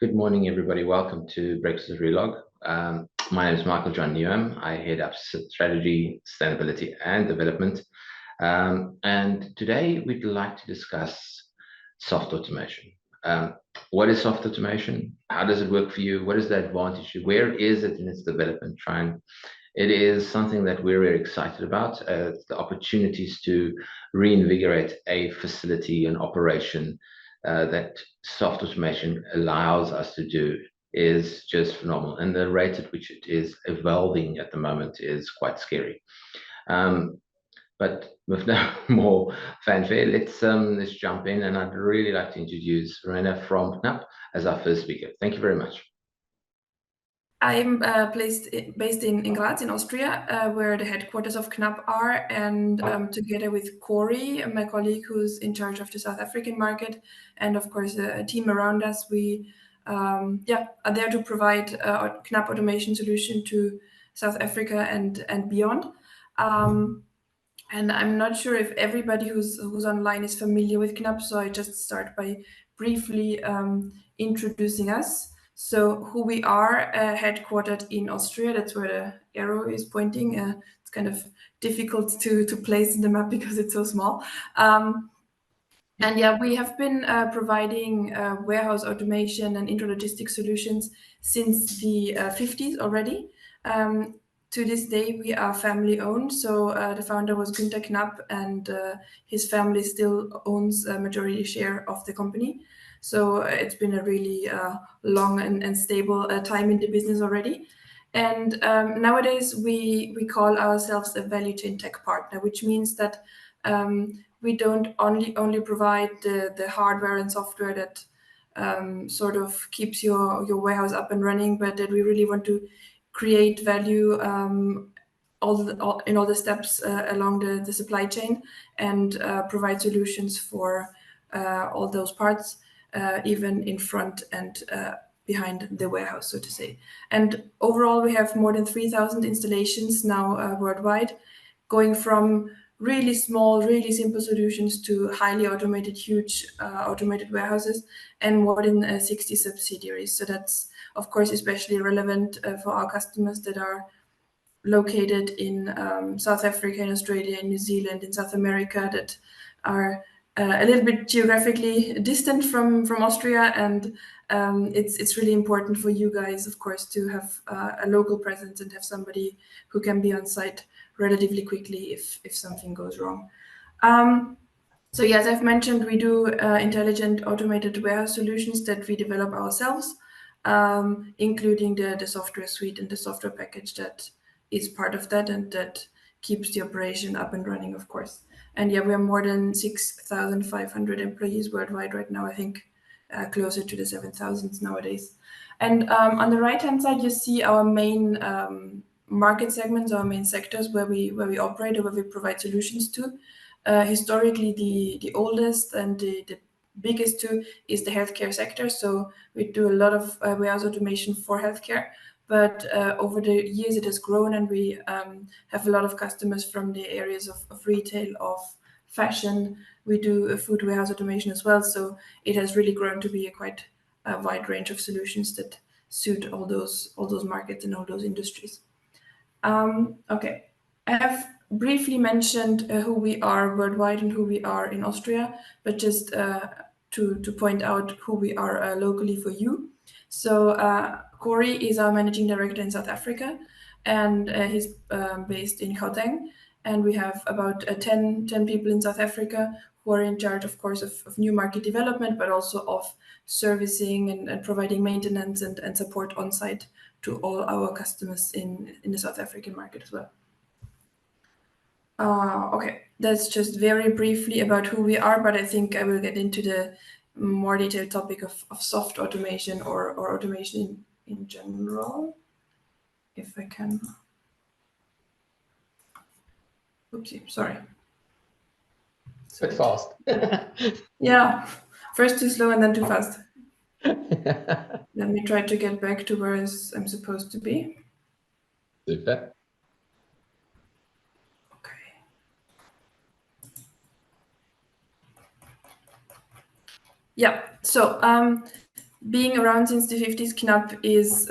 Good morning, everybody. Welcome to Breakfast with Relog. My name is Michael John Newham. I head up strategy, sustainability, and development. And today we'd like to discuss soft automation. What is soft automation? How does it work for you? What is the advantage? Where is it in its development? It is something that we're very excited about, the opportunities to reinvigorate a facility and operation that soft automation allows us to do is just phenomenal. And the rate at which it is evolving at the moment is quite scary. But with no more fanfare, let's jump in. And I'd really like to introduce Rena from Knapp as our first speaker. Thank you very much. I'm based in Graz, in Austria, where the headquarters of Knapp are, and together with Corey, my colleague who's in charge of the South African market, and of course a team around us, we are there to provide a Knapp automation solution to South Africa and beyond. And I'm not sure if everybody who's online is familiar with Knapp, so I just start by briefly introducing us. So who we are, headquartered in Austria, that's where the arrow is pointing. It's kind of difficult to place in the map because it's so small. And yeah, we have been providing warehouse automation and intralogistic solutions since the 50s already. To this day, we are family owned. So the founder was Günther Knapp, and his family still owns a majority share of the company. So it's been a really long and stable time in the business already. And nowadays, we call ourselves a value chain tech partner, which means that we don't only provide the hardware and software that sort of keeps your warehouse up and running, but that we really want to create value in all the steps along the supply chain and provide solutions for all those parts, even in front and behind the warehouse, so to say. And overall, we have more than 3,000 installations now worldwide, going from really small, really simple solutions to highly automated, huge automated warehouses, and more than 60 subsidiaries. So that's, of course, especially relevant for our customers that are located in South Africa, in Australia, in New Zealand, in South America, that are a little bit geographically distant from Austria. And it's really important for you guys, of course, to have a local presence and have somebody who can be on site relatively quickly if something goes wrong. So yes, I've mentioned we do intelligent automated warehouse solutions that we develop ourselves, including the software suite and the software package that is part of that and that keeps the operation up and running, of course. And yeah, we have more than 6,500 employees worldwide right now. I think closer to the 7,000 nowadays. And on the right-hand side, you see our main market segments, our main sectors where we operate or where we provide solutions to. Historically, the oldest and the biggest two is the healthcare sector. So we do a lot of warehouse automation for healthcare. But over the years, it has grown, and we have a lot of customers from the areas of retail, of fashion. We do food warehouse automation as well. So it has really grown to be a quite wide range of solutions that suit all those markets and all those industries. Okay, I have briefly mentioned who we are worldwide and who we are in Austria, but just to point out who we are locally for you. So Corey is our managing director in South Africa, and he's based in Gauteng. And we have about 10 people in South Africa who are in charge, of course, of new market development, but also of servicing and providing maintenance and support on site to all our customers in the South African market as well. Okay, that's just very briefly about who we are, but I think I will get into the more detailed topic of soft automation or automation in general, if I can. Oopsie, sorry. Bit fast. Yeah, first too slow and then too fast. Let me try to get back to where I'm supposed to be. Super. Okay. Yeah, so being around since the 50s, Knapp is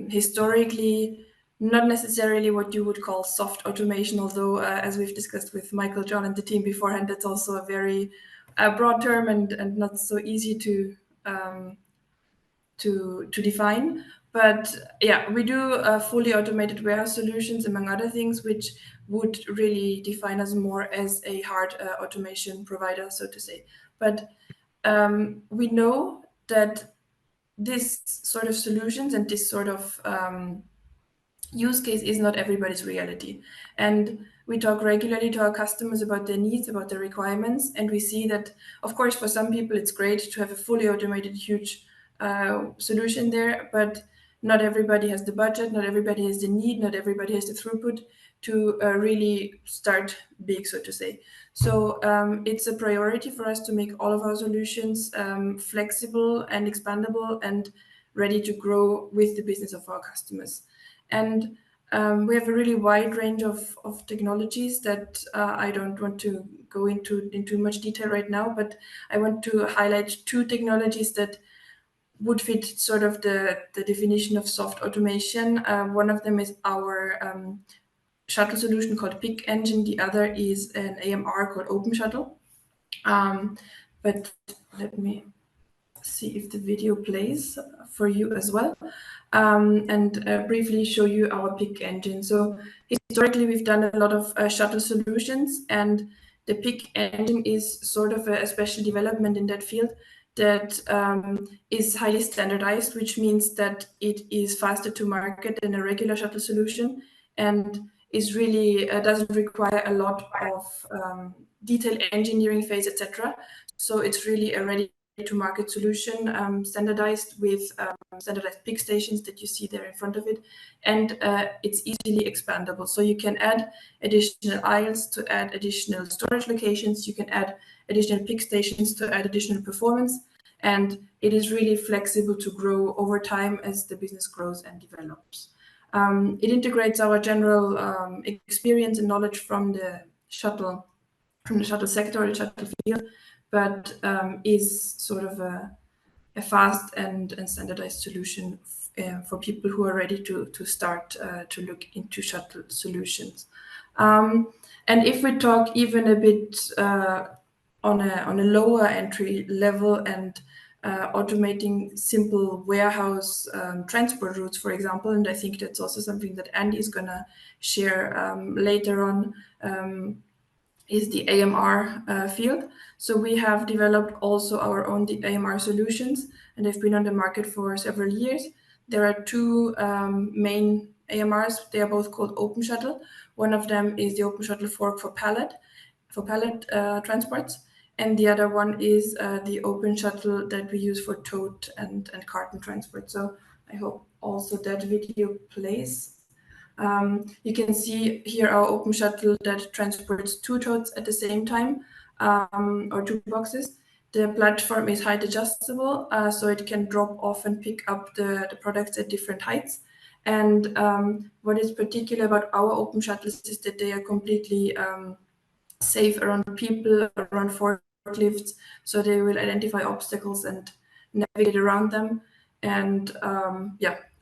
historically not necessarily what you would call soft automation, although as we've discussed with Michael, John, and the team beforehand, that's also a very broad term and not so easy to define. But yeah, we do fully automated warehouse solutions, among other things, which would really define us more as a hard automation provider, so to say. But we know that this sort of solutions and this sort of use case is not everybody's reality. And we talk regularly to our customers about their needs, about their requirements. And we see that, of course, for some people, it's great to have a fully automated, huge solution there, but not everybody has the budget, not everybody has the need, not everybody has the throughput to really start big, so to say. So it's a priority for us to make all of our solutions flexible and expandable and ready to grow with the business of our customers. And we have a really wide range of technologies that I don't want to go into much detail right now, but I want to highlight two technologies that would fit sort of the definition of soft automation. One of them is our shuttle solution called Pick Engine. The other is an AMR called Open Shuttle. But let me see if the video plays for you as well, and briefly show you our Pick Engine. So historically, we've done a lot of shuttle solutions, and the Pick Engine is sort of a special development in that field that is highly standardized, which means that it is faster to market than a regular shuttle solution, and is really doesn't require a lot of detailed engineering phase, etc. So it's really a ready to market solution, standardized with standardized pick stations that you see there in front of it, and it's easily expandable. So you can add additional aisles to add additional storage locations, you can add additional pick stations to add additional performance, and it is really flexible to grow over time as the business grows and develops. It integrates our general experience and knowledge from the shuttle sector or the shuttle field, but is sort of a fast and standardized solution for people who are ready to start to look into shuttle solutions. And if we talk even a bit on a lower entry level and automating simple warehouse transport routes, for example, and I think that's also something that Andy is going to share later on, is the AMR field. So we have developed also our own AMR solutions, and they've been on the market for several years. There are two main AMRs. They are both called Open Shuttle. One of them is the Open Shuttle fork for pallet transports, and the other one is the Open Shuttle that we use for tote and carton transport. So I hope also that video plays. You can see here our Open Shuttle that transports two totes at the same time, or two boxes. The platform is height adjustable, so it can drop off and pick up the products at different heights. And what is particular about our Open Shuttles is that they are completely safe around people, around forklifts, so they will identify obstacles and navigate around them, and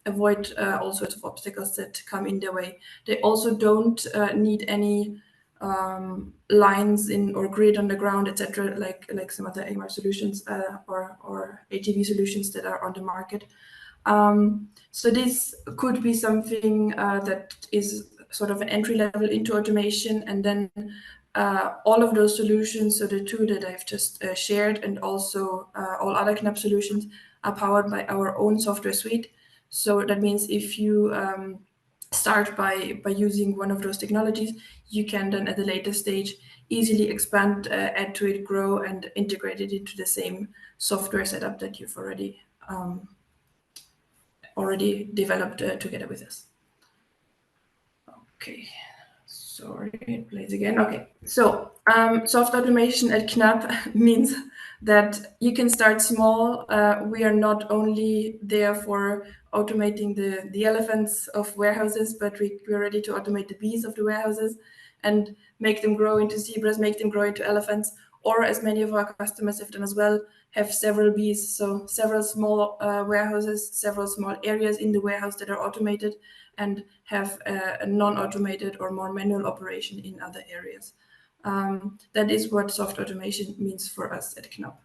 avoid all sorts of obstacles that come in their way. They also don't need any lines in or grid on the ground, etc., like some other AMR solutions or ATV solutions that are on the market. So this could be something that is sort of an entry level into automation, and then all of those solutions, so the two that I've just shared, and also all other Knapp solutions, are powered by our own software suite. So that means if you start by using one of those technologies, you can then at a later stage easily expand, add to it, grow, and integrate it into the same software setup that you've already developed together with us. Okay. Sorry, it plays again. Okay, so soft automation at Knapp means that you can start small. We are not only there for automating the elephants of warehouses, but we're ready to automate the bees of the warehouses and make them grow into zebras, make them grow into elephants, or as many of our customers have done as well, have several Bs, so several small warehouses, several small areas in the warehouse that are automated, and have a non-automated or more manual operation in other areas. That is what soft automation means for us at Knapp.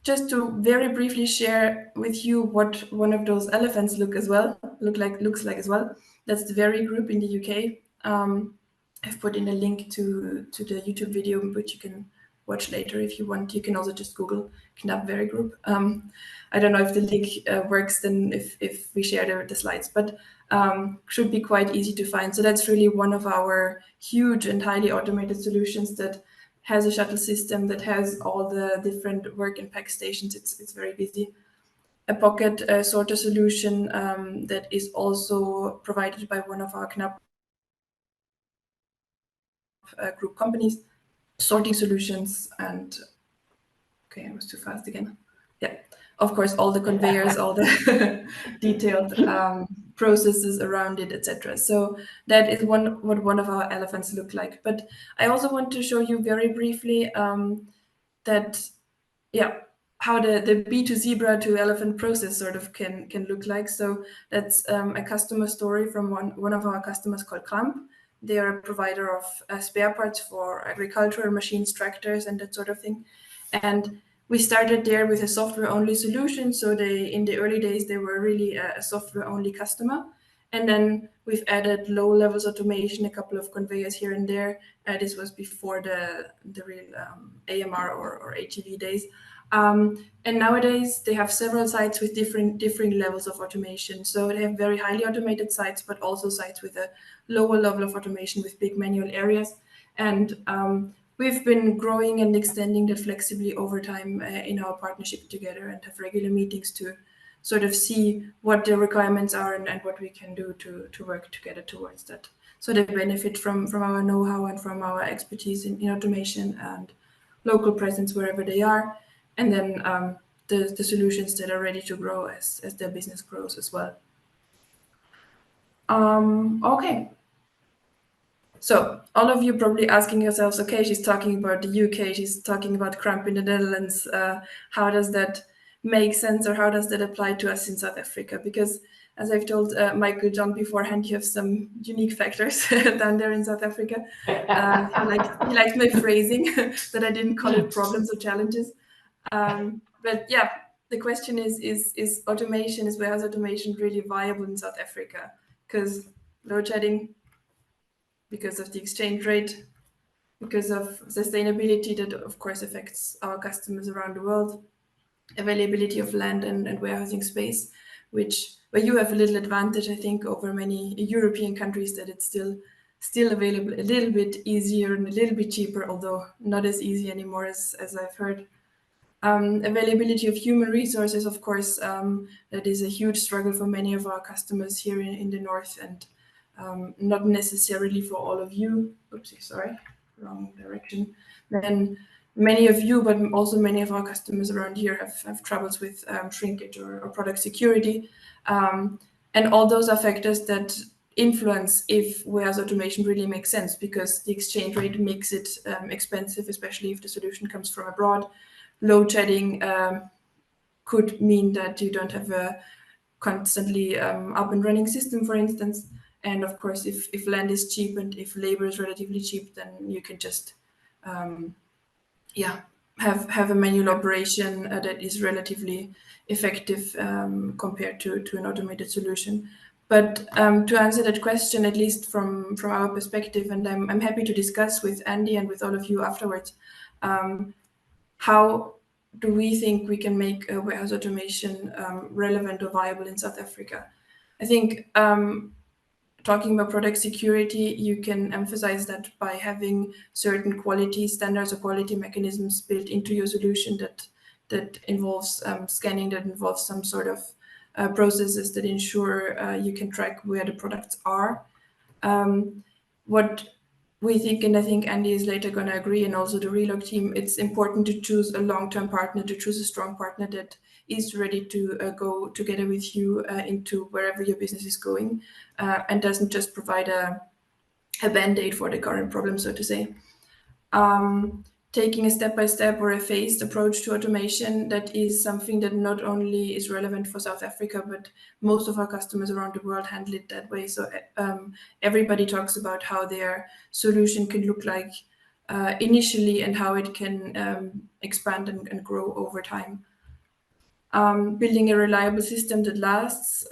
Just to very briefly share with you what one of those elephants looks like as well. That's the Very Group in the UK. I've put in a link to the YouTube video, which you can watch later if you want. You can also just Google Knapp Very Group. I don't know if the link works then if we share the slides, but should be quite easy to find. So that's really one of our huge and highly automated solutions that has a shuttle system, that has all the different work and pack stations. It's very busy. A pocket sorter solution that is also provided by one of our Knapp group companies. Sorting solutions and okay, I was too fast again. Yeah, of course, all the conveyors, all the detailed processes around it, etc. So that is what one of our elephants look like. But I also want to show you very briefly that, yeah, how the B to zebra to elephant process sort of can look like. So that's a customer story from one of our customers called Knapp. They are a provider of spare parts for agricultural machines, tractors, and that sort of thing. And we started there with a software-only solution. So in the early days, they were really a software-only customer. And then we've added low levels automation, a couple of conveyors here and there. This was before the real AMR or HEV days. And nowadays they have several sites with different levels of automation. So they have very highly automated sites, but also sites with a lower level of automation with big manual areas. And we've been growing and extending that flexibly over time in our partnership together, and have regular meetings to sort of see what the requirements are and what we can do to work together towards that. So they benefit from our know-how and from our expertise in automation and local presence wherever they are. And then the solutions that are ready to grow as their business grows as well. Okay. So all of you probably asking yourselves, okay, she's talking about the UK, she's talking about Knapp in the Netherlands. How does that make sense, or how does that apply to us in South Africa? Because as I've told Michael John beforehand, you have some unique factors down there in South Africa. He liked my phrasing that I didn't call it problems or challenges. But yeah, the question is automation, is warehouse automation really viable in South Africa? Because load shedding, because of the exchange rate, because of sustainability that of course affects our customers around the world, availability of land and warehousing space, where you have a little advantage, I think, over many European countries, that it's still available a little bit easier and a little bit cheaper, although not as easy anymore as I've heard. Availability of human resources, of course, that is a huge struggle for many of our customers here in the north, and not necessarily for all of you. Oopsie, sorry, wrong direction. Then many of you, but also many of our customers around here have troubles with shrinkage or product security. And all those are factors that influence if warehouse automation really makes sense, because the exchange rate makes it expensive, especially if the solution comes from abroad. Load shedding could mean that you don't have a constantly up and running system, for instance. And of course, if land is cheap and if labor is relatively cheap, then you can just have a manual operation that is relatively effective compared to an automated solution. But to answer that question, at least from our perspective, and I'm happy to discuss with Andy and with all of you afterwards, how do we think we can make warehouse automation relevant or viable in South Africa? I think talking about product security, you can emphasize that by having certain quality standards or quality mechanisms built into your solution that involves scanning, that involves some sort of processes that ensure you can track where the products are. What we think, and I think Andy is later going to agree, and also the Relog team, it's important to choose a long-term partner, to choose a strong partner that is ready to go together with you into wherever your business is going, and doesn't just provide a band-aid for the current problem, so to say. taking a step-by-step or a phased approach to automation, that is something that not only is relevant for South Africa, but most of our customers around the world handle it that way. So everybody talks about how their solution can look like initially and how it can expand and grow over time. Building a reliable system that lasts.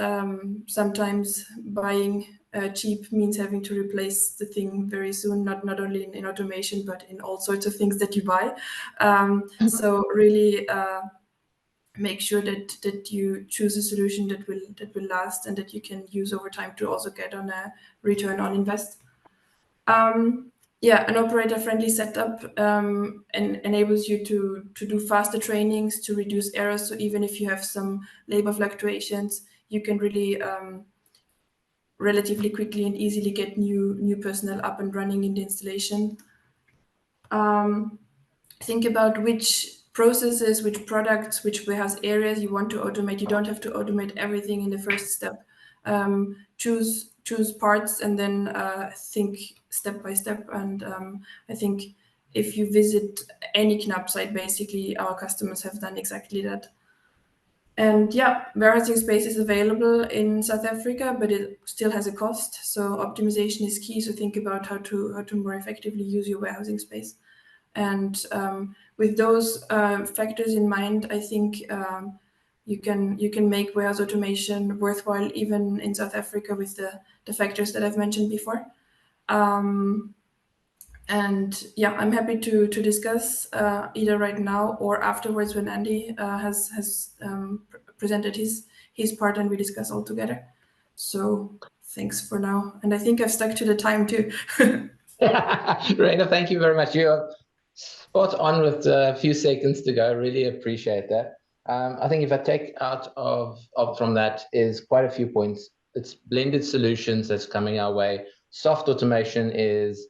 Sometimes buying cheap means having to replace the thing very soon, not only in automation, but in all sorts of things that you buy. So really make sure that you choose a solution that will last and that you can use over time to also get on a return on invest. Yeah, an operator-friendly setup enables you to do faster trainings, to reduce errors. So even if you have some labor fluctuations, you can really relatively quickly and easily get new personnel up and running in the installation. Think about which processes, which products, which warehouse areas you want to automate. You don't have to automate everything in the first step. Choose parts and then think step by step. And I think if you visit any Knapp site, basically our customers have done exactly that. And yeah, warehousing space is available in South Africa, but it still has a cost. So optimization is key. So think about how to more effectively use your warehousing space. And with those factors in mind, I think you can make warehouse automation worthwhile even in South Africa with the factors that I've mentioned before. And yeah, I'm happy to discuss either right now or afterwards when Andy has presented his part and we discuss all together. So thanks for now. And I think I've stuck to the time too. Raina, thank you very much. You're spot on with a few seconds to go. Really appreciate that. I think if I take out from that is quite a few points. It's blended solutions that's coming our way. Soft automation is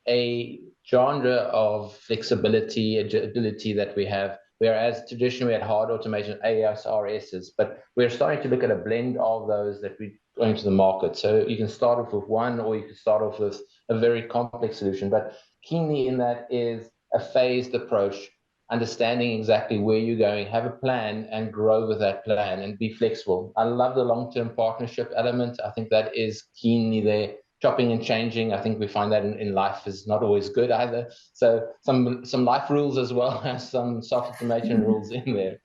a genre of flexibility, agility that we have, whereas traditionally we had hard automation, ASRSs, but we're starting to look at a blend of those that we're going to the market. So you can start off with one, or you can start off with a very complex solution, but keenly in that is a phased approach, understanding exactly where you're going, have a plan and grow with that plan and be flexible. I love the long-term partnership element. I think that is keenly there. Chopping and changing, I think we find that in life is not always good either. So some life rules as well as some soft automation rules in there.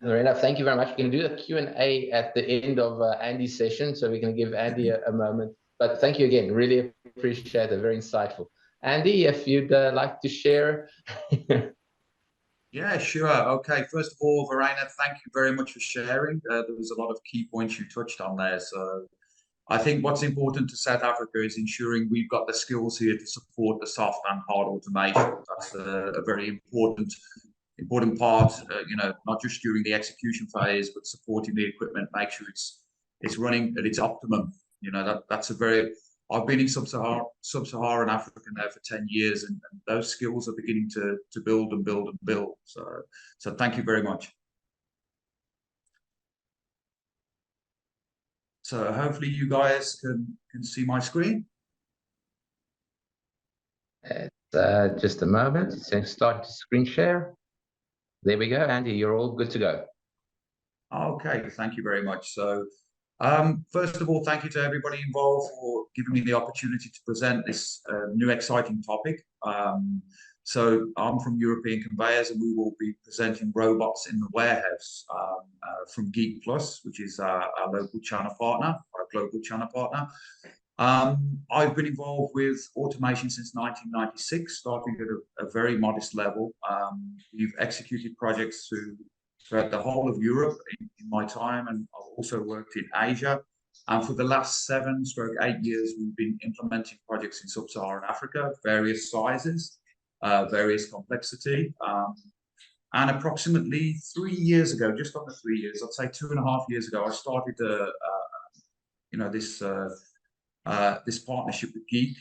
Marina, thank you very much. We're going to do a Q&A at the end of Andy's session, so we're going to give Andy a moment. But thank you again. Really appreciate it. Very insightful. Andy, if you'd like to share. Yeah, sure. Okay. First of all, Verena, thank you very much for sharing. There was a lot of key points you touched on there. So I think what's important to South Africa is ensuring we've got the skills here to support the soft and hard automation. That's a very important part, not just during the execution phase, but supporting the equipment, make sure it's running at its optimum. That's a very. I've been in sub-Saharan Africa now for 10 years, and those skills are beginning to build and build and build. So thank you very much. So hopefully you guys can see my screen. Just a moment. It's starting to screen share. There we go, Andy. You're all good to go. Okay, thank you very much. So first of all, thank you to everybody involved for giving me the opportunity to present this new exciting topic. So I'm from European Conveyors, and we will be presenting robots in the warehouse from Geek Plus, which is our local channel partner, our global channel partner. I've been involved with automation since 1996, starting at a very modest level. We've executed projects throughout the whole of Europe in my time, and I've also worked in Asia. And for the last 7-8 years, we've been implementing projects in sub-Saharan Africa, various sizes, various complexity. And approximately 3 years ago, just under 3 years, I'd say 2.5 years ago, I started this partnership with Geek.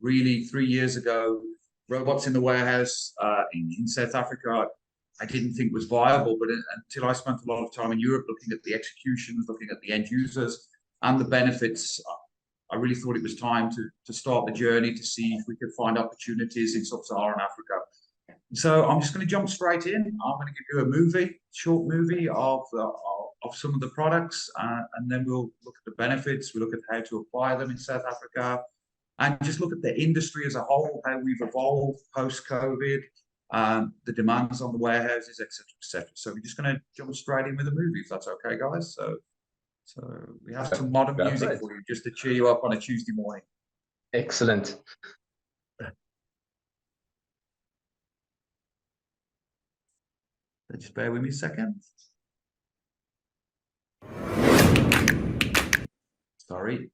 Really, 3 years ago, robots in the warehouse in South Africa, I didn't think was viable, but until I spent a lot of time in Europe looking at the executions, looking at the end users and the benefits, I really thought it was time to start the journey to see if we could find opportunities in sub-Saharan Africa. So I'm just going to jump straight in. I'm going to give you a short movie of some of the products, and then we'll look at the benefits. We'll look at how to apply them in South Africa, and just look at the industry as a whole, how we've evolved post-COVID, the demands on the warehouses, etc., etc. So we're just going to jump straight in with the movie, if that's okay, guys. So we have some modern music for you, just to cheer you up on a Tuesday morning. Excellent. Just bear with me a second. Sorry.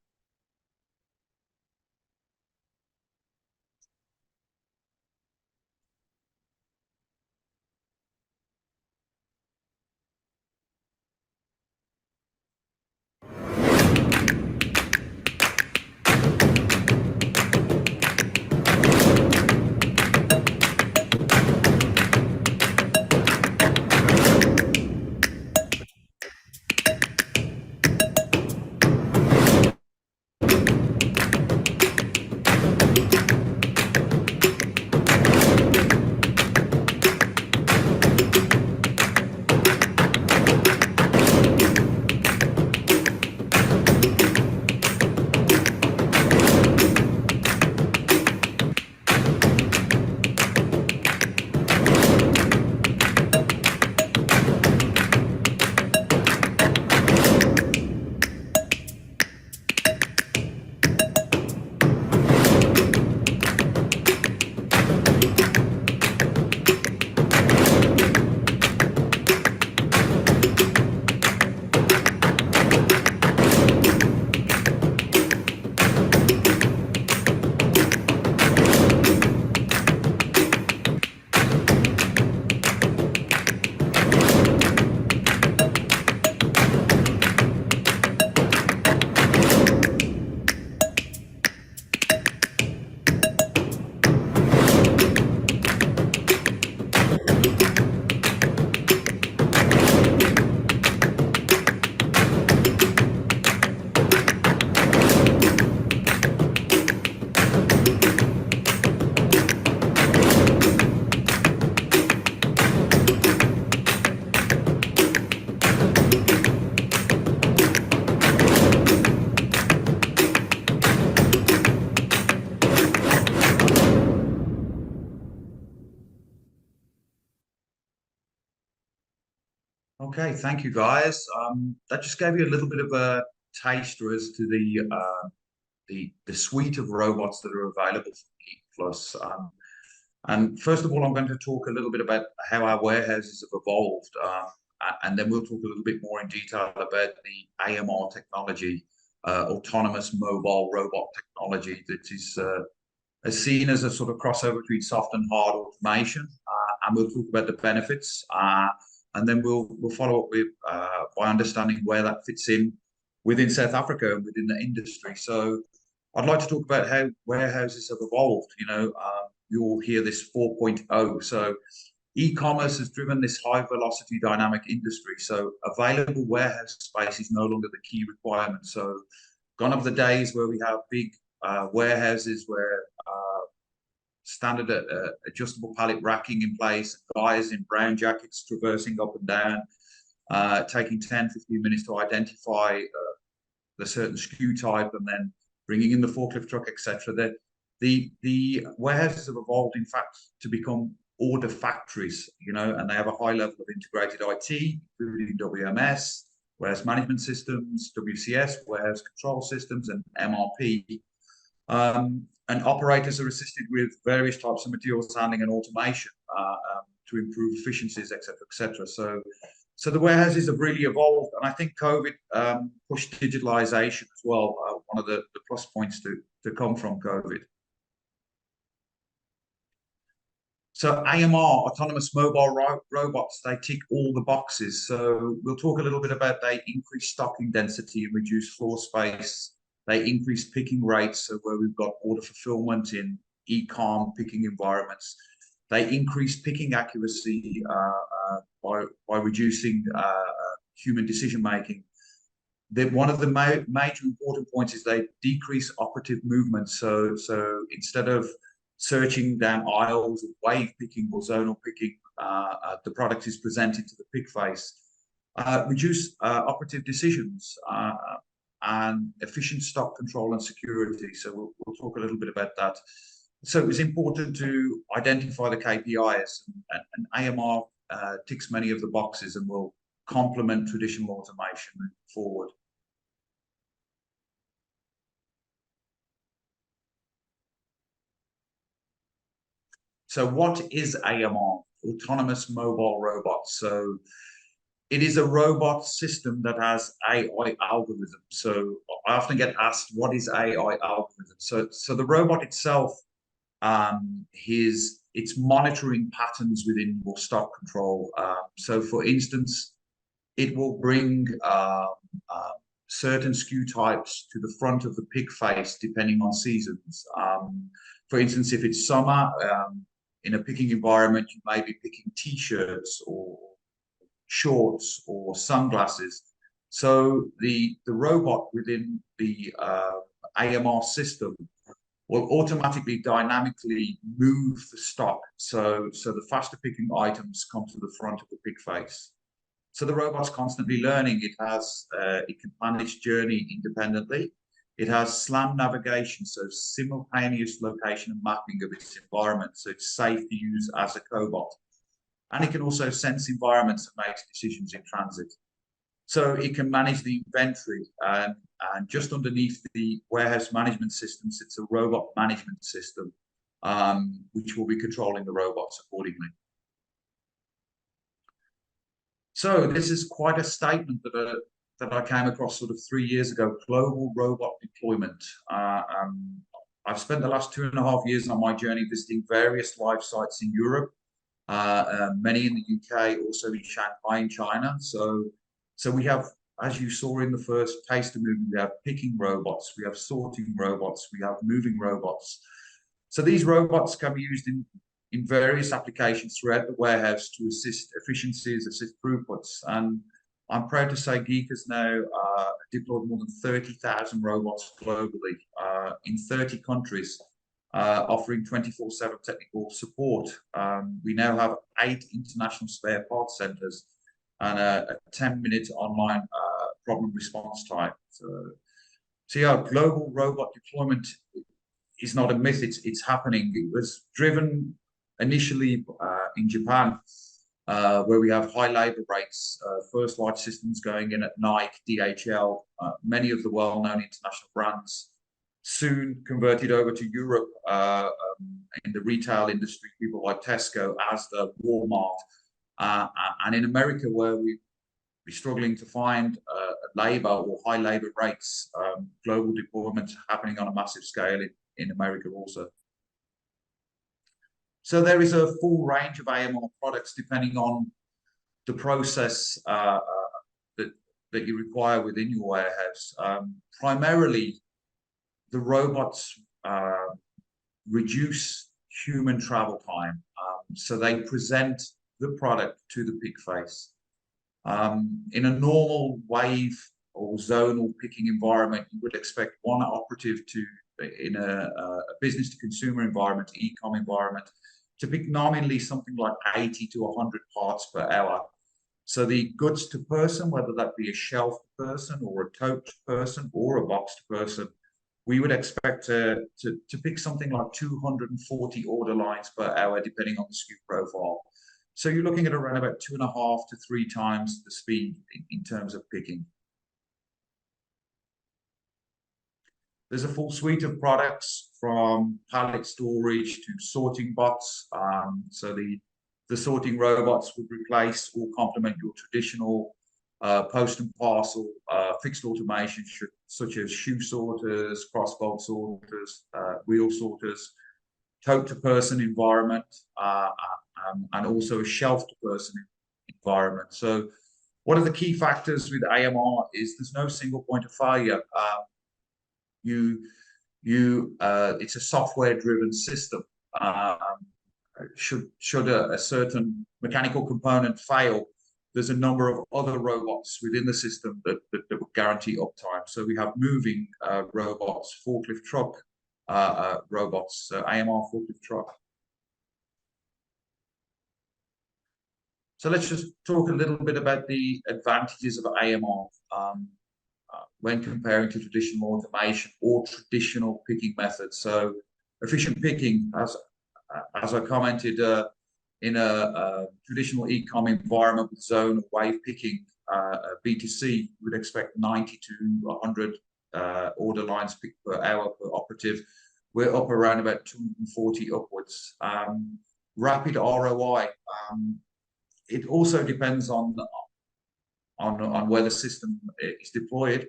Okay, thank you, guys. That just gave you a little bit of a taster as to the suite of robots that are available from Geek Plus. And first of all, I'm going to talk a little bit about how our warehouses have evolved, and then we'll talk a little bit more in detail about the AMR technology, autonomous mobile robot technology, that is seen as a sort of crossover between soft and hard automation. And we'll talk about the benefits. And then we'll follow up with by understanding where that fits in within South Africa and within the industry. So I'd like to talk about how warehouses have evolved. You all hear this 4.0. So e-commerce has driven this high velocity dynamic industry. So available warehouse space is no longer the key requirement. So gone are the days where we have big warehouses where standard adjustable pallet racking in place, guys in brown jackets traversing up and down, taking 10, 15 minutes to identify the certain SKU type and then bringing in the forklift truck, etc. The warehouses have evolved, in fact, to become order factories, and they have a high level of integrated IT, including WMS, warehouse management systems, WCS, warehouse control systems, and MRP. And operators are assisted with various types of materials handling and automation to improve efficiencies, etc., etc. So the warehouses have really evolved, and I think COVID pushed digitalization as well. One of the plus points to come from COVID. So AMR, autonomous mobile robots, they tick all the boxes. So we'll talk a little bit about they increase stocking density and reduce floor space. They increase picking rates, so where we've got order fulfillment in e-com picking environments. They increase picking accuracy by reducing human decision making. one of the major important points is they decrease operative movement. So instead of searching down aisles of wave picking or zonal picking, the product is presented to the pick face. Reduce operative decisions and efficient stock control and security. So we'll talk a little bit about that. So it was important to identify the KPIs, and AMR ticks many of the boxes and will complement traditional automation moving forward. So what is AMR? Autonomous Mobile Robot. So it is a robot system that has AI algorithm. So I often get asked, what is AI algorithm? So the robot itself, it's monitoring patterns within your stock control. So for instance, it will bring certain SKU types to the front of the pick face depending on seasons. For instance, if it's summer, in a picking environment, you may be picking t-shirts or shorts or sunglasses. So the robot within the AMR system will automatically dynamically move the stock. So the faster picking items come to the front of the pick face. So the robot's constantly learning. It can manage journey independently. It has SLAM navigation, so simultaneous location and mapping of its environment. So it's safe to use as a cobot. And it can also sense environments and make decisions in transit. So it can manage the inventory, and just underneath the warehouse management system sits a robot management system, which will be controlling the robots accordingly. So this is quite a statement that I came across sort of 3 years ago, global robot deployment. I've spent the last 2.5 years on my journey visiting various live sites in Europe, many in the UK, also in Shanghai in China. So we have, as you saw in the first taster movie, we have picking robots, we have sorting robots, we have moving robots. So these robots can be used in various applications throughout the warehouse to assist efficiencies, assist throughputs. And I'm proud to say Geek has now deployed more than 30,000 robots globally in 30 countries, offering 24/7 technical support. We now have 8 international spare parts centers and a 10-minute online problem response time. So yeah, global robot deployment is not a myth, it's happening. It was driven initially in Japan, where we have high labor rates, first large systems going in at Nike, DHL, many of the well-known international brands, soon converted over to Europe in the retail industry, people like Tesco, Asda, Walmart, and in America, where we're struggling to find labor or high labor rates, global deployment happening on a massive scale in America also. So there is a full range of AMR products depending on the process that you require within your warehouse. Primarily, the robots reduce human travel time. So they present the product to the pick face. In a normal wave or zonal picking environment, you would expect one operative in a business to consumer environment, e-com environment, to pick nominally something like 80 to 100 parts per hour. So the goods to person, whether that be a shelf person or a tote person or a boxed person, we would expect to pick something like 240 order lines per hour, depending on the SKU profile. So you're looking at around about 2.5 to 3 times the speed in terms of picking. There's a full suite of products from pallet storage to sorting bots. So the sorting robots would replace or complement your traditional post and parcel fixed automation, such as shoe sorters, crossbolt sorters, wheel sorters, tote to person environment, and also a shelf to person environment. So one of the key factors with AMR is there's no single point of failure. It's a software-driven system. Should a certain mechanical component fail, there's a number of other robots within the system that will guarantee uptime. So we have moving robots, forklift truck robots, AMR forklift truck. So let's just talk a little bit about the advantages of AMR when comparing to traditional automation or traditional picking methods. So efficient picking, as I commented, in a traditional e-com environment with zone or wave picking, B2C, would expect 90 to 100 order lines picked per hour per operative. We're up around about 240 upwards. Rapid ROI. It also depends on where the system is deployed.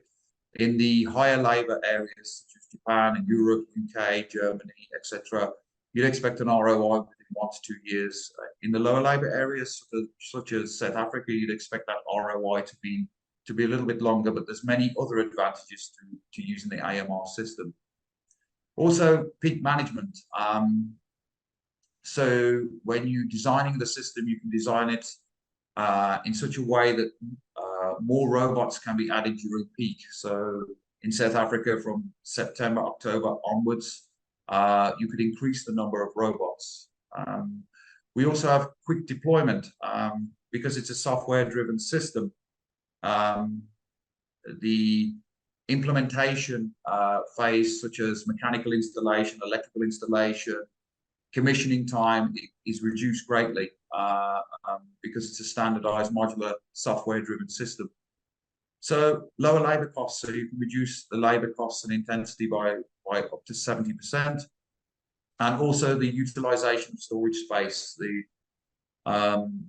In the higher labor areas such as Japan and Europe, UK, Germany, etc., you'd expect an ROI within 1 to 2 years. In the lower labor areas such as South Africa, you'd expect that ROI to be a little bit longer, but there's many other advantages to using the AMR system. Also, peak management. So when you're designing the system, you can design it in such a way that more robots can be added during peak. So in South Africa, from September, October onwards, you could increase the number of robots. We also have quick deployment because it's a software-driven system. The implementation phase, such as mechanical installation, electrical installation, commissioning time is reduced greatly because it's a standardized modular software-driven system. So lower labor costs, so you can reduce the labor costs and intensity by up to 70%. And also the utilization of storage space.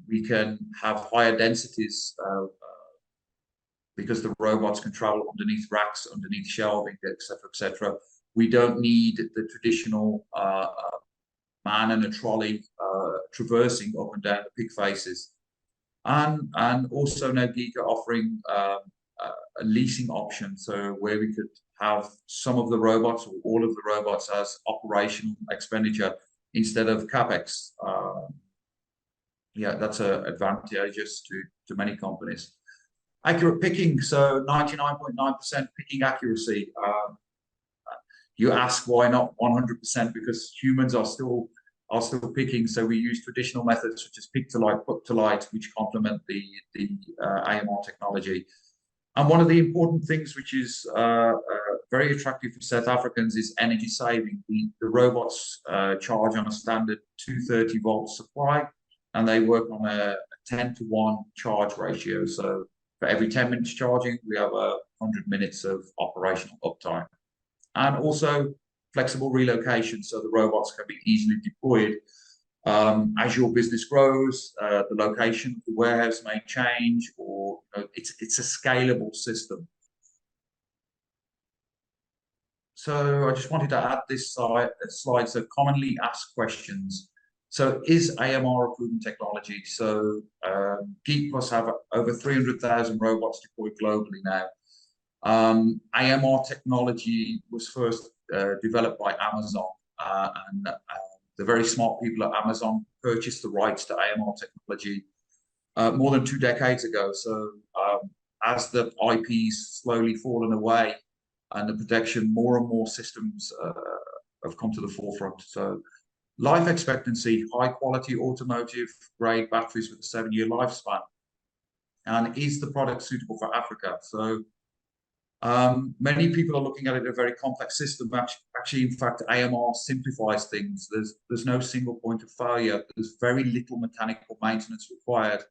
We can have higher densities because the robots can travel underneath racks, underneath shelving, etc., etc. We don't need the traditional man and a trolley traversing up and down the pick faces. And also now Giga offering a leasing option, so where we could have some of the robots or all of the robots as operational expenditure instead of CapEx. Yeah, that's advantageous to many companies. Accurate picking, so 99.9% picking accuracy. You ask why not 100%? Because humans are still picking, so we use traditional methods such as pick to light, put to light, which complement the AMR technology. And one of the important things which is very attractive for South Africans is energy saving. The robots charge on a standard 230-volt supply, and they work on a 10-to-1 charge ratio. So for every 10 minutes charging, we have 100 minutes of operational uptime. And also flexible relocation, so the robots can be easily deployed. As your business grows, the location of the warehouse may change, or it's a scalable system. So I just wanted to add this slide, so commonly asked questions. So is AMR a proven technology? So Geek Plus have over 300,000 robots deployed globally now. AMR technology was first developed by Amazon, and the very smart people at Amazon purchased the rights to AMR technology more than 2 decades ago. So as the IP's slowly fallen away and the protection, more and more systems have come to the forefront. So life expectancy, high quality automotive grade batteries with a 7-year lifespan. And is the product suitable for Africa? So many people are looking at it as a very complex system. Actually, in fact, AMR simplifies things. There's no single point of failure. There's very little mechanical maintenance required.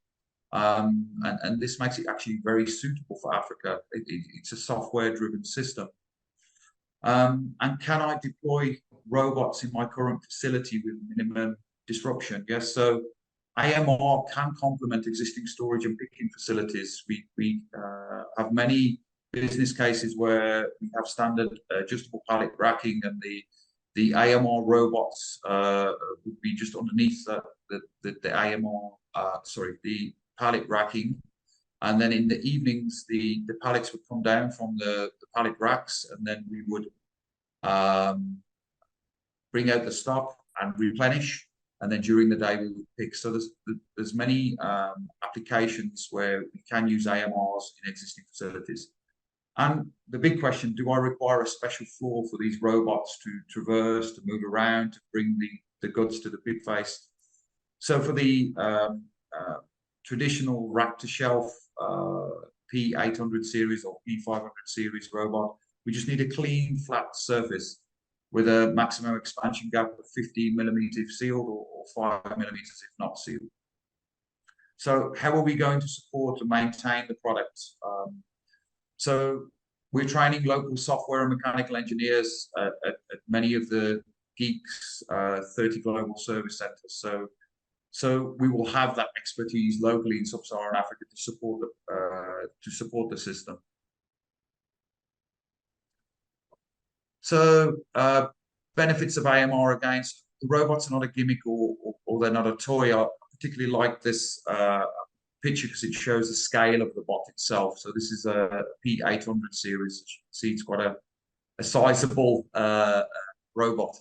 And this makes it actually very suitable for Africa. It's a software-driven system. And can I deploy robots in my current facility with minimum disruption? Yes. So AMR can complement existing storage and picking facilities. We have many business cases where we have standard adjustable pallet racking, and the AMR robots would be just underneath the pallet racking, and then in the evenings the pallets would come down from the pallet racks, and then we would bring out the stock and replenish, and then during the day we would pick. So there's many applications where we can use AMRs in existing facilities. And the big question, do I require a special floor for these robots to traverse, to move around, to bring the goods to the pick face? So for the traditional rack-to-shelf P800 series or P500 series robot, we just need a clean, flat surface with a maximum expansion gap of 15 millimeters if sealed or 5 millimeters if not sealed. So how are we going to support and maintain the product? So we're training local software and mechanical engineers at many of the Geeks 30 global service centers. So we will have that expertise locally in sub-Saharan Africa to support the system. So benefits of AMR again, so the robots are not a gimmick or they're not a toy. I particularly like this picture because it shows the scale of the bot itself. So this is a P800 series. As you can see, it's quite a sizable robot.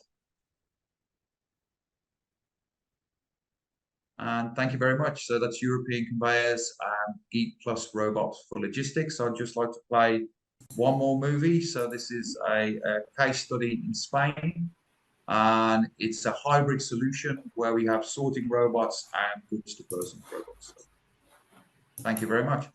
And thank you very much. So that's European Conveyors and Geek Plus Robots for Logistics. I'd just like to play one more movie. So this is a case study in Spain, and it's a hybrid solution where we have sorting robots and goods-to-person robots. So thank you very much.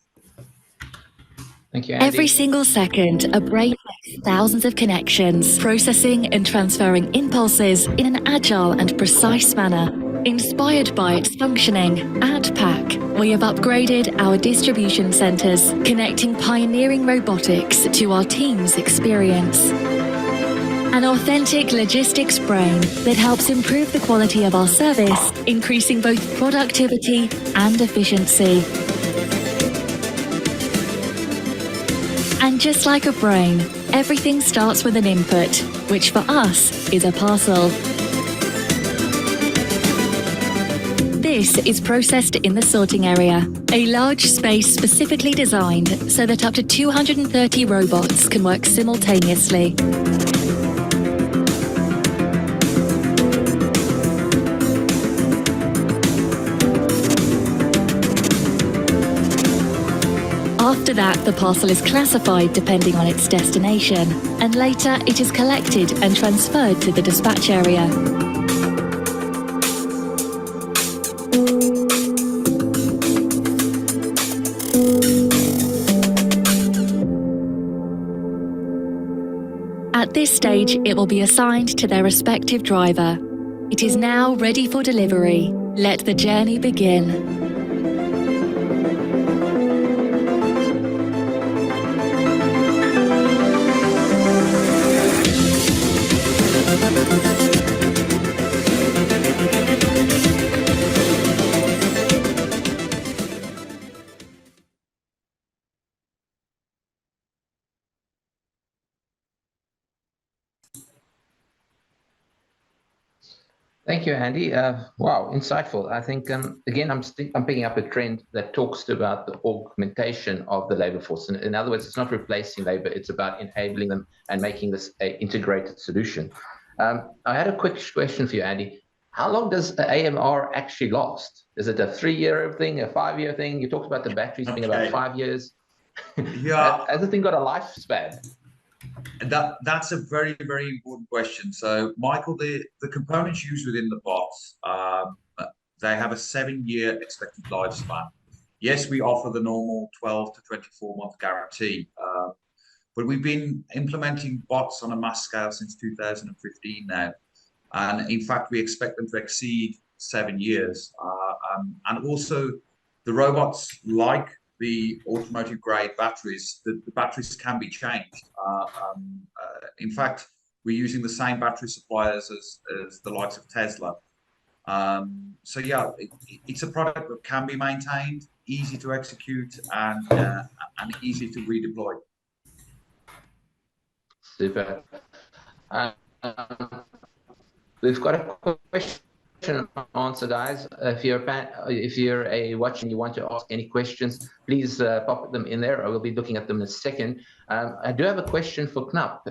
Thank you, Andy. Every single second, a brain makes thousands of connections, processing and transferring impulses in an agile and precise manner. Inspired by its functioning, at PAC, we have upgraded our distribution centres, connecting pioneering robotics to our team's experience. An authentic logistics brain that helps improve the quality of our service, increasing both productivity and efficiency. And just like a brain, everything starts with an input, which for us is a parcel. This is processed in the sorting area, a large space specifically designed so that up to 230 robots can work simultaneously. After that, the parcel is classified depending on its destination, and later it is collected and transferred to the dispatch area. At this stage, it will be assigned to their respective driver. It is now ready for delivery. Let the journey begin. Thank you, Andy. Wow, insightful. I think, again, I'm picking up a trend that talks about the augmentation of the labor force. In other words, it's not replacing labor, it's about enabling them and making this an integrated solution. I had a quick question for you, Andy. How long does the AMR actually last? Is it a 3-year thing, a 5-year thing? You talked about the batteries being about 5 years. Yeah. Has the thing got a lifespan? That's a very, very important question. So, Michael, the components used within the bots, they have a 7-year expected lifespan. Yes, we offer the normal 12 to 24-month guarantee, but we've been implementing bots on a mass scale since 2015 now. And in fact, we expect them to exceed 7 years. And also, the robots, like the automotive grade batteries, the batteries can be changed. In fact, we're using the same battery suppliers as the likes of Tesla. So yeah, it's a product that can be maintained, easy to execute, and easy to redeploy. Super. We've got a question and answer, guys. If you're a watcher and you want to ask any questions, please pop them in there. I will be looking at them in a second. I do have a question for Knapp.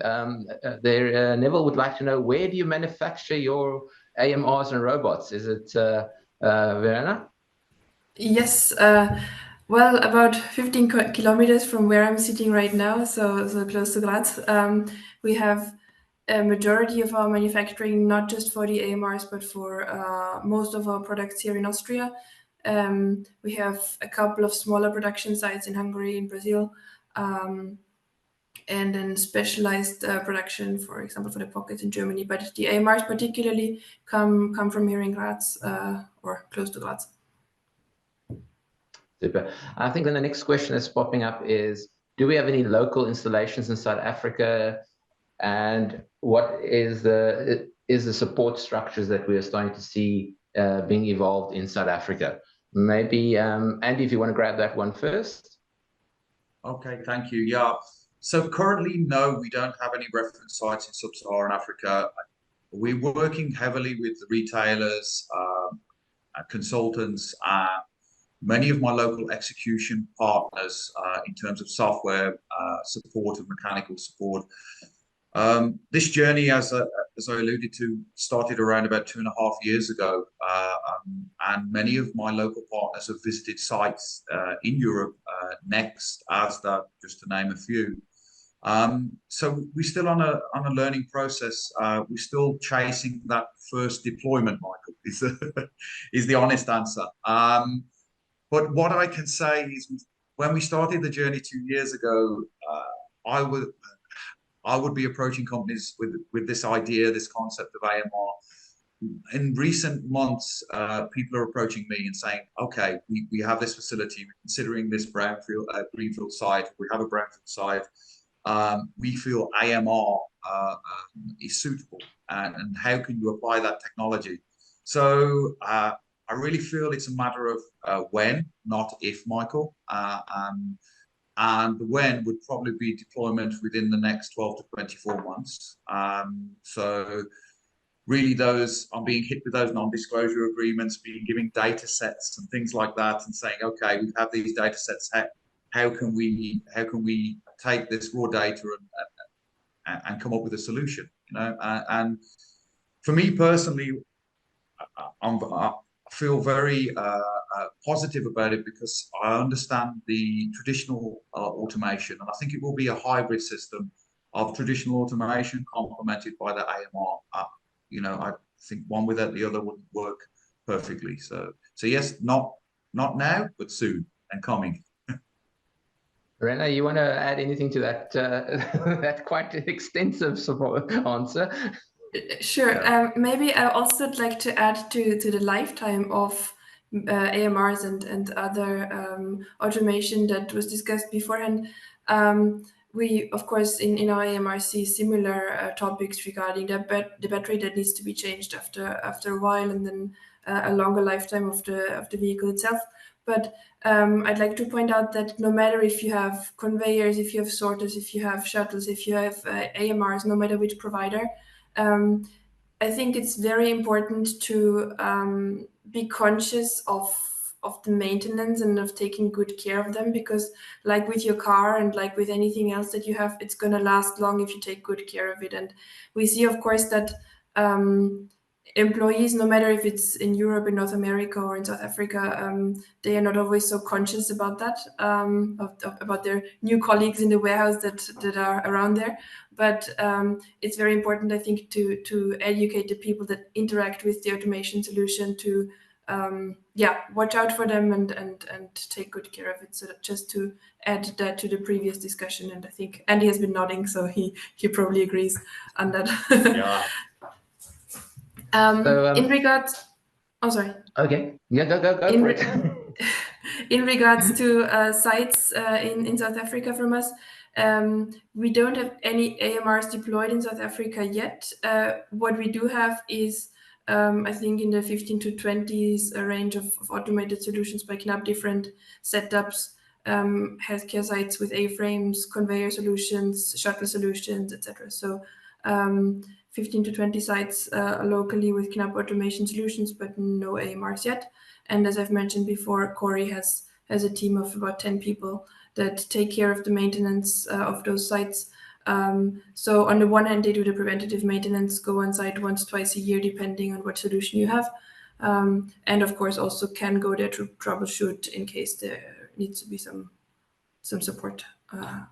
Neville would like to know, where do you manufacture your AMRs and robots. Is it, Verena? Yes, well, about 15 kilometers from where I'm sitting right now, so close to Graz, we have a majority of our manufacturing, not just for the AMRs, but for most of our products here in Austria. We have a couple of smaller production sites in Hungary, in Brazil, and then specialized production, for example, for the pockets in Germany. But the AMRs particularly come from here in Graz, or close to Graz. Super. I think then the next question that's popping up is, do we have any local installations in South Africa? And what is the support structures that we are starting to see being evolved in South Africa? Maybe, Andy, if you want to grab that one first. Okay, thank you. Yeah. So currently, no, we don't have any reference sites in sub-Saharan Africa. We're working heavily with the retailers, consultants, many of my local execution partners in terms of software support and mechanical support. This journey, as I alluded to, started around about 2.5 years ago, and many of my local partners have visited sites in Europe, Next, Asda, just to name a few. So we're still on a learning process. We're still chasing that first deployment, Michael, is the honest answer. But what I can say is, when we started the journey 2 years ago, I would be approaching companies with this idea, this concept of AMR. In recent months, people are approaching me and saying, okay, we have this facility, we're considering this brownfield, greenfield site, we have a brownfield site. We feel AMR is suitable, and how can you apply that technology? So I really feel it's a matter of when, not if, Michael. And the when would probably be deployment within the next 12 to 24 months. So really I'm being hit with those non-disclosure agreements, being giving data sets and things like that, and saying, okay, we have these data sets. How can we take this raw data and come up with a solution? You know, and for me personally, I feel very positive about it, because I understand the traditional automation, and I think it will be a hybrid system of traditional automation complemented by the AMR. You know, I think one without the other wouldn't work perfectly. So yes, not now, but soon and coming. Verena, you want to add anything to that that quite extensive answer? Sure. Yeah. Maybe I also would like to add to the lifetime of AMRs and other automation that was discussed beforehand. We, of course, in our AMR see similar topics regarding the battery that needs to be changed after a while, and then a longer lifetime of the vehicle itself. But I'd like to point out that no matter if you have conveyors, if you have sorters, if you have shuttles, if you have AMRs, no matter which provider, I think it's very important to be conscious of the maintenance and of taking good care of them, because like with your car and like with anything else that you have, it's going to last long if you take good care of it. And we see, of course, that employees, no matter if it's in Europe, in North America, or in South Africa, they are not always so conscious about that, about their new colleagues in the warehouse that are around there. But it's very important, I think, to educate the people that interact with the automation solution to watch out for them and take good care of it. So just to add that to the previous discussion, and I think Andy has been nodding, so he probably agrees on that. Yeah. In regards, oh sorry. Okay, yeah, go for it. In regards to sites in South Africa from us, we don't have any AMRs deployed in South Africa yet. What we do have is, I think, in the 15 to 20s range of automated solutions by Knapp, different setups, healthcare sites with A-frames, conveyor solutions, shuttle solutions, etc. So 15 to 20 sites locally with Knapp automation solutions, but no AMRs yet. And as I've mentioned before, Corey has a team of about 10 people that take care of the maintenance of those sites. So on the one hand, they do the preventative maintenance, go on site once, twice a year, depending on what solution you have. And of course, also can go there to troubleshoot in case there needs to be some support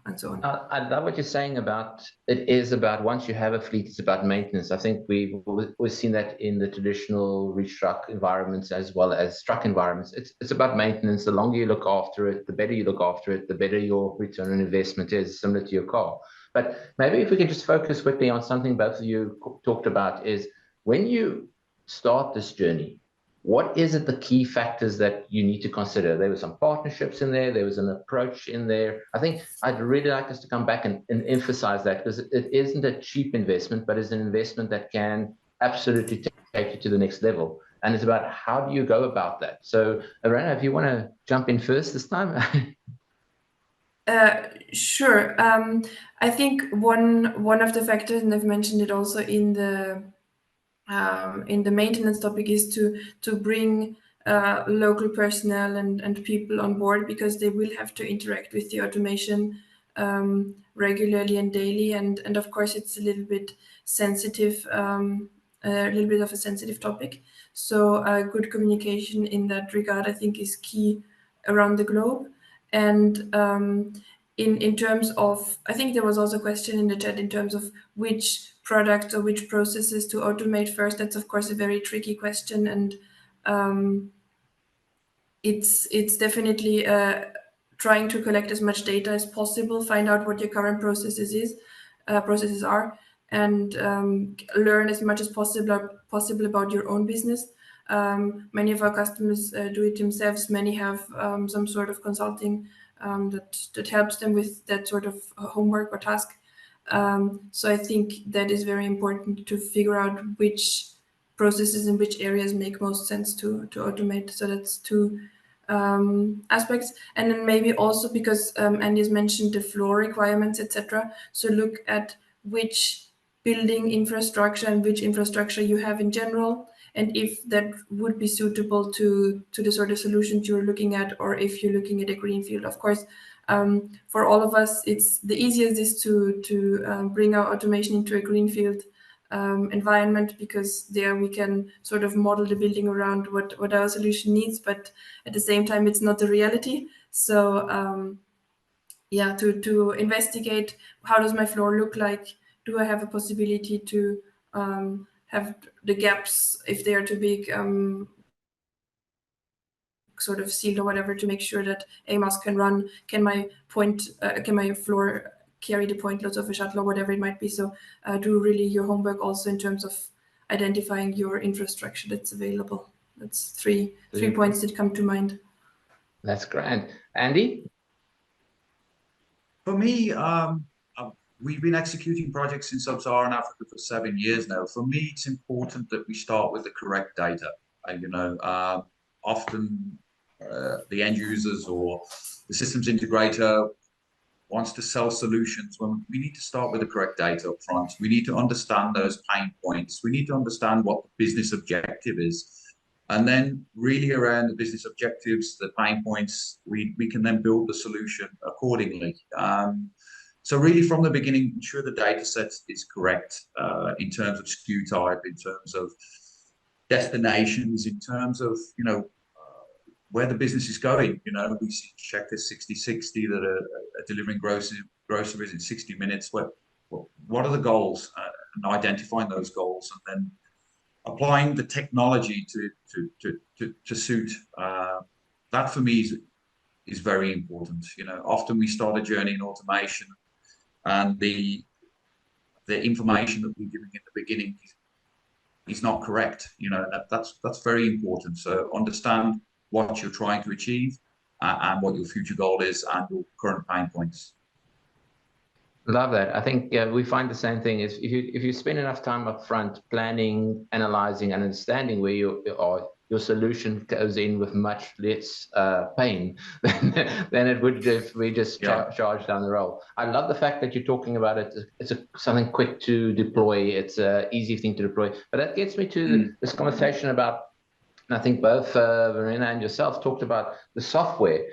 and so on. I love what you're saying about it is about once you have a fleet, it's about maintenance. I think we've seen that in the traditional reach truck environments as well as truck environments. It's about maintenance. The longer you look after it, the better you look after it, the better your return on investment is, similar to your car. But maybe if we can just focus quickly on something both of you talked about is when you start this journey, what is it the key factors that you need to consider? There were some partnerships in there. There was an approach in there. I think I'd really like us to come back and emphasize that because it isn't a cheap investment, but it's an investment that can absolutely take you to the next level. And it's about how do you go about that? So, Arana, if you want to jump in first this time. Sure. I think one of the factors, and I've mentioned it also in the maintenance topic, is to bring local personnel and people on board, because they will have to interact with the automation regularly and daily, and of course it's a little bit sensitive, a little bit of a sensitive topic. So good communication in that regard, I think, is key around the globe. And in terms of, I think there was also a question in the chat in terms of which products or which processes to automate first. That's of course a very tricky question, and it's definitely trying to collect as much data as possible, find out what your current processes are, and learn as much as possible about your own business. Many of our customers do it themselves. Many have some sort of consulting that helps them with that sort of homework or task. So I think that is very important to figure out which processes in which areas make most sense to automate. So that's two aspects. And then maybe also because Andy has mentioned the floor requirements, etc. So look at which building infrastructure and which infrastructure you have in general, and if that would be suitable to the sort of solutions you're looking at, or if you're looking at a greenfield. Of course, for all of us, it's the easiest is to bring our automation into a greenfield environment, because there we can sort of model the building around what our solution needs, but at the same time it's not the reality. So yeah, to investigate, how does my floor look like? Do I have a possibility to have the gaps, if they are too big, sort of sealed or whatever, to make sure that AMOS can run? Can my floor carry the point loads of a shuttle or whatever it might be? So do really your homework also in terms of identifying your infrastructure that's available. That's three points that come to mind. That's grand. Andy? For me, we've been executing projects in Sub-Saharan Africa for 7 years now. For me, it's important that we start with the correct data. Often the end users or the systems integrator wants to sell solutions when we need to start with the correct data up front. We need to understand those pain points. We need to understand what the business objective is. And then really around the business objectives, the pain points, we can then build the solution accordingly. So really from the beginning, ensure the data set is correct in terms of SKU type, in terms of destinations, in terms of, where the business is going. We check this 60/60 that are delivering groceries in 60 minutes. What are the goals, and identifying those goals, and then applying the technology to suit. That for me is very important. Often we start a journey in automation, and the information that we're giving in the beginning is not correct. That's very important. So understand what you're trying to achieve, and what your future goal is, and your current pain points. Love that. I think we find the same thing. Is if you spend enough time up front planning, analyzing, and understanding where your solution goes in with much less pain than it would if we just charge down the road. I love the fact that you're talking about it. It's something quick to deploy. It's an easy thing to deploy. But that gets me to this conversation about, and I think both Verena and yourself talked about the software.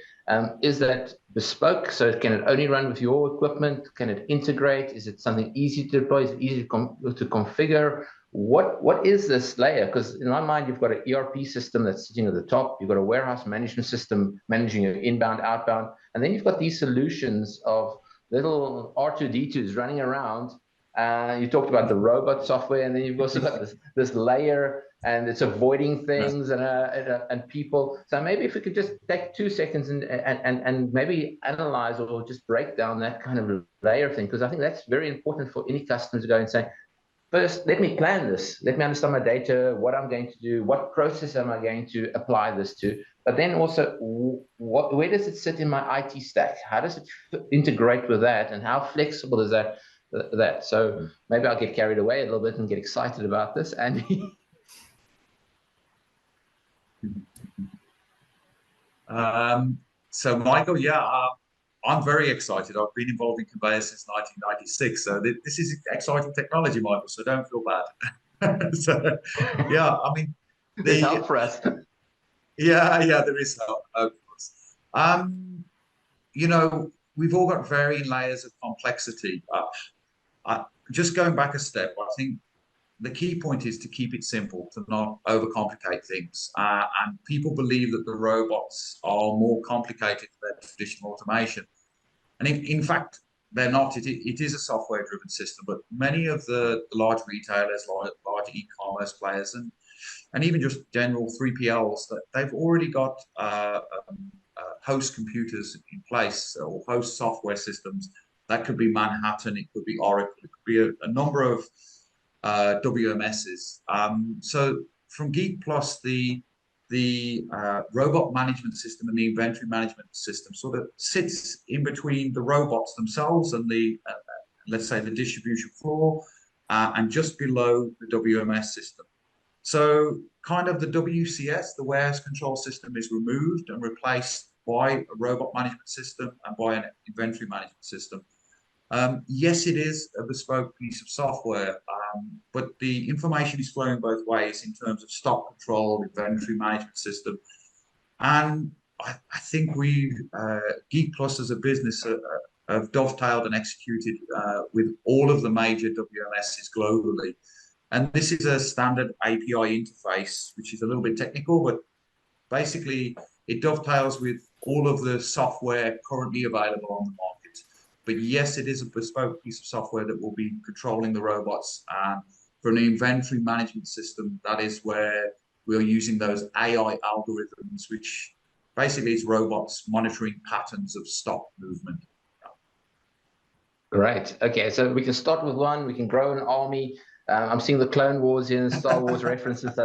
Is that bespoke? So can it only run with your equipment? Can it integrate? Is it something easy to deploy? Is it easy to configure? What is this layer? Because in my mind, you've got an ERP system that's sitting at the top. You've got a warehouse management system managing your inbound, outbound. And then you've got these solutions of little R2D2s running around. You talked about the robot software, and then you've also got this layer, and it's avoiding things and people. So maybe if we could just take 2 seconds and maybe analyze or just break down that kind of layer thing, because I think that's very important for any customer to go and say, first, let me plan this. Let me understand my data, what I'm going to do, what process am I going to apply this to? But then also, where does it sit in my IT stack? How does it integrate with that? And how flexible is that? So maybe I'll get carried away a little bit and get excited about this, Andy. So Michael, yeah, I'm very excited. I've been involved in conveyors since 1996, so this is exciting technology, Michael. So don't feel bad. So, yeah, I mean, there's help for us. Yeah, there is help. Of course. You know, we've all got varying layers of complexity. Just going back a step, I think the key point is to keep it simple, to not overcomplicate things. And people believe that the robots are more complicated than traditional automation. And in fact, they're not. It is a software-driven system, but many of the large retailers, large e-commerce players, and even just general 3PLs, that they've already got host computers in place, or host software systems. That could be Manhattan, it could be Oracle, it could be a number of WMSs. So from Geek Plus, the robot management system and the inventory management system sort of sits in between the robots themselves and the let's say the distribution floor, and just below the WMS system. So kind of the WCS, the warehouse control system, is removed and replaced by a robot management system and by an inventory management system. Yes, it is a bespoke piece of software, but the information is flowing both ways in terms of stock control, inventory management system. And I think we, Geek Plus as a business, have dovetailed and executed with all of the major WMSs globally. And this is a standard API interface, which is a little bit technical, but basically it dovetails with all of the software currently available on the market. But yes, it is a bespoke piece of software that will be controlling the robots. And for an inventory management system, that is where we're using those AI algorithms, which basically is robots monitoring patterns of stock movement. Great. Okay, so we can start with one. We can grow an army. I'm seeing the Clone Wars here and Star Wars references, so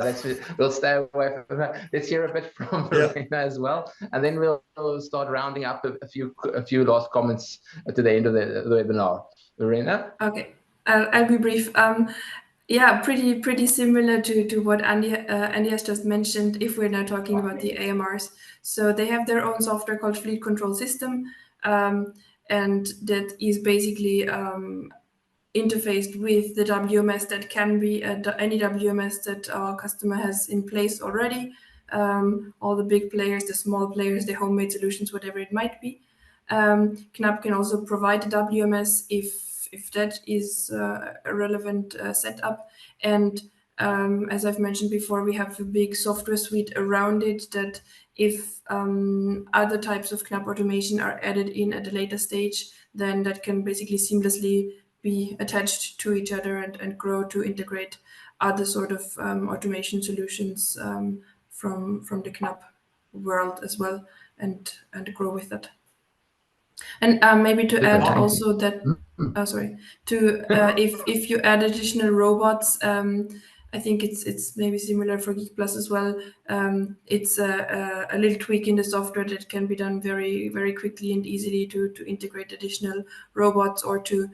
we'll stay away from that. Let's hear a bit from Verena as well, and then we'll start rounding up a few last comments to the end of the webinar. Verena? Okay, I'll be brief. Yeah, pretty similar to what Andy has just mentioned. If we're now talking about the AMRs, so they have their own software called Fleet Control System, and that is basically interfaced with the WMS that can be any WMS that our customer has in place already. All the big players, the small players, the homemade solutions, whatever it might be. Knapp can also provide the WMS if that is a relevant setup. And as I've mentioned before, we have a big software suite around it that if other types of Knapp automation are added in at a later stage, then that can basically seamlessly be attached to each other and grow to integrate other sort of automation solutions from the Knapp world as well, and grow with that. And maybe to add also that, if you add additional robots, I think it's maybe similar for Geek Plus as well. It's a little tweak in the software that can be done very, very quickly and easily to integrate additional robots, or to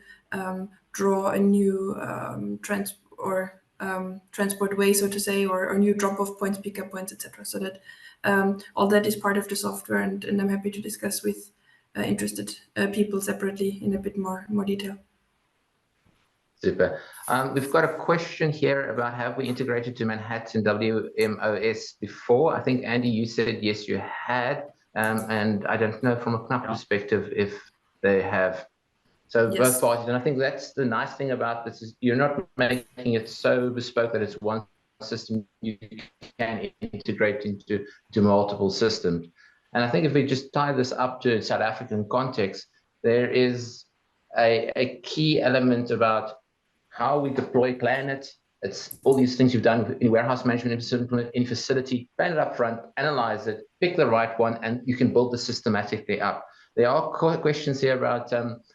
draw a new transport way, so to say, or new drop-off points, pick-up points, etc. So that all that is part of the software, and I'm happy to discuss with interested people separately in a bit more detail. Super. We've got a question here about, have we integrated to Manhattan WMOS before? I think, Andy, you said yes, you had. And I don't know from a Knapp perspective if they have. So both parties, and I think that's the nice thing about this is you're not making it so bespoke that it's one system you can integrate into multiple systems. And I think if we just tie this up to South African context, there is a key element about how we deploy, plan it. It's all these things you've done in warehouse management, in facility, plan it up front, analyze it, pick the right one, and you can build the systematically up. There are questions here about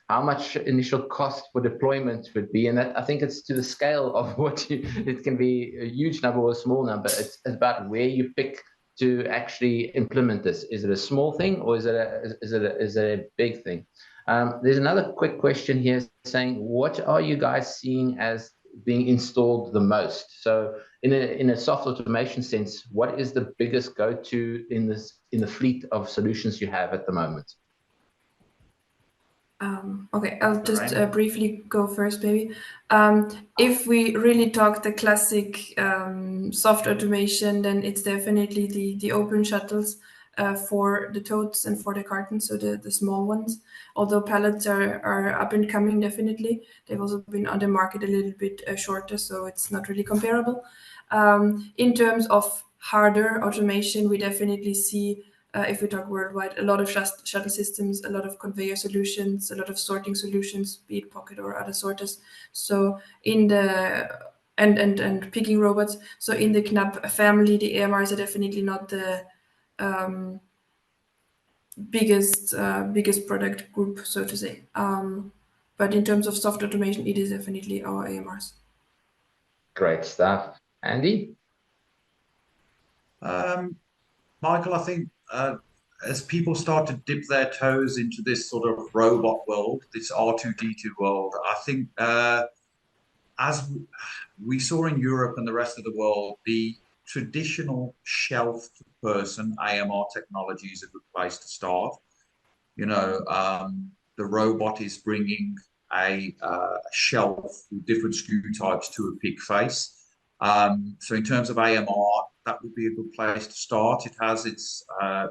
how much initial cost for deployment would be, and that I think it's to the scale of what it can be a huge number or a small number. It's about where you pick to actually implement this. Is it a small thing or is it a big thing? There's another quick question here saying, what are you guys seeing as being installed the most? So in a soft automation sense, what is the biggest go-to in the fleet of solutions you have at the moment? Okay, I'll just briefly go first, maybe. If we really talk the classic soft automation, then it's definitely the open shuttles for the totes and for the cartons, so the small ones. Although pallets are up and coming, definitely. They've also been on the market a little bit shorter, so it's not really comparable. In terms of harder automation, we definitely see if we talk worldwide, a lot of shuttle systems, a lot of conveyor solutions, a lot of sorting solutions, be it pocket or other sorters. So in the and picking robots. So in the Knapp family, the AMRs are definitely not the biggest product group, so to say. But in terms of soft automation, it is definitely our AMRs. Great stuff, Andy. Michael, I think as people start to dip their toes into this sort of robot world, this R2D2 world, I think as we saw in Europe and the rest of the world, the traditional shelf person AMR technology is a good place to start. You know, the robot is bringing a shelf with different SKU types to a pick face. So in terms of AMR, that would be a good place to start. It has its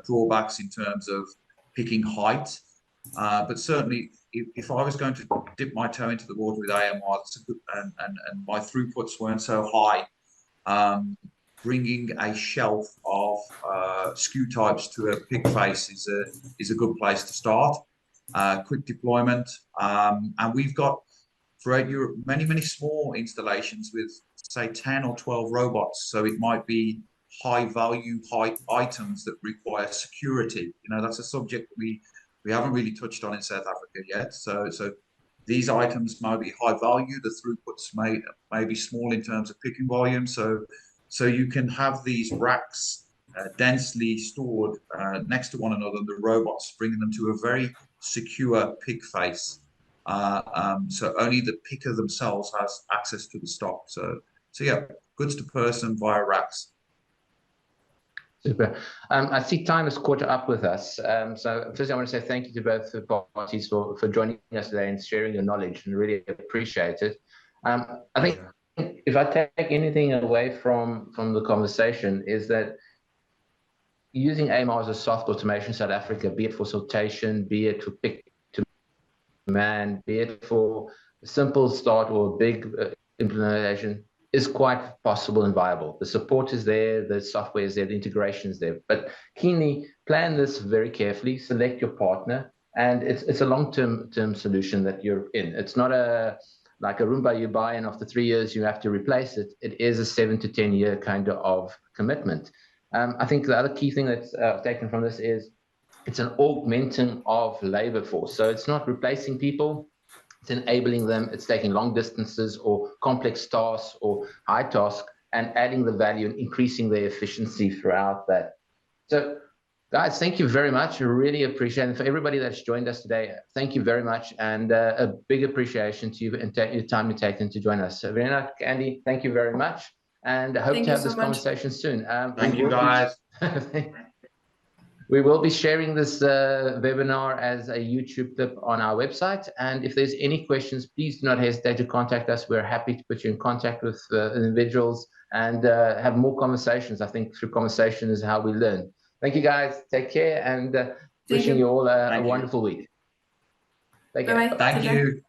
drawbacks in terms of picking height, but certainly if I was going to dip my toe into the water with AMR, and my throughputs weren't so high, bringing a shelf of SKU types to a pick face is a good place to start. Quick deployment, and we've got throughout Europe many small installations with say 10 or 12 robots. So it might be high value items that require security. You know, that's a subject we haven't really touched on in South Africa yet. So these items might be high value. The throughputs may be small in terms of picking volume. So you can have these racks densely stored next to one another, and the robots bringing them to a very secure pick face. So only the picker themselves has access to the stock. So yeah, goods to person via racks. Super. I see time has caught up with us. So first I want to say thank you to both parties for joining us today and sharing your knowledge, and really appreciate it. I think if I take anything away from the conversation is that using AMR as a soft automation in South Africa, be it for sortation, be it for pick to man, be it for a simple start or a big implementation, is quite possible and viable. The support is there, the software is there, the integration is there. But keenly plan this very carefully, select your partner, and it's a long-term solution that you're in. It's not like a Roomba you buy and after 3 years you have to replace it. It is a 7 to 10 year kind of commitment. I think the other key thing that's taken from this is it's an augmenting of labor force. So it's not replacing people, it's enabling them, it's taking long distances or complex tasks or high tasks and adding the value and increasing their efficiency throughout that. So guys, thank you very much. I really appreciate it. For everybody that's joined us today, thank you very much. And a big appreciation to you and your time you've taken to join us. So Verena, Andy, thank you very much. And I hope to have this conversation soon. Thank you, guys. We will be sharing this webinar as a YouTube clip on our website. And if there's any questions, please do not hesitate to contact us. We're happy to put you in contact with individuals and have more conversations. I think through conversation is how we learn. Thank you, guys. Take care, and wishing you all a wonderful week. Take care. Bye-bye. Thank you.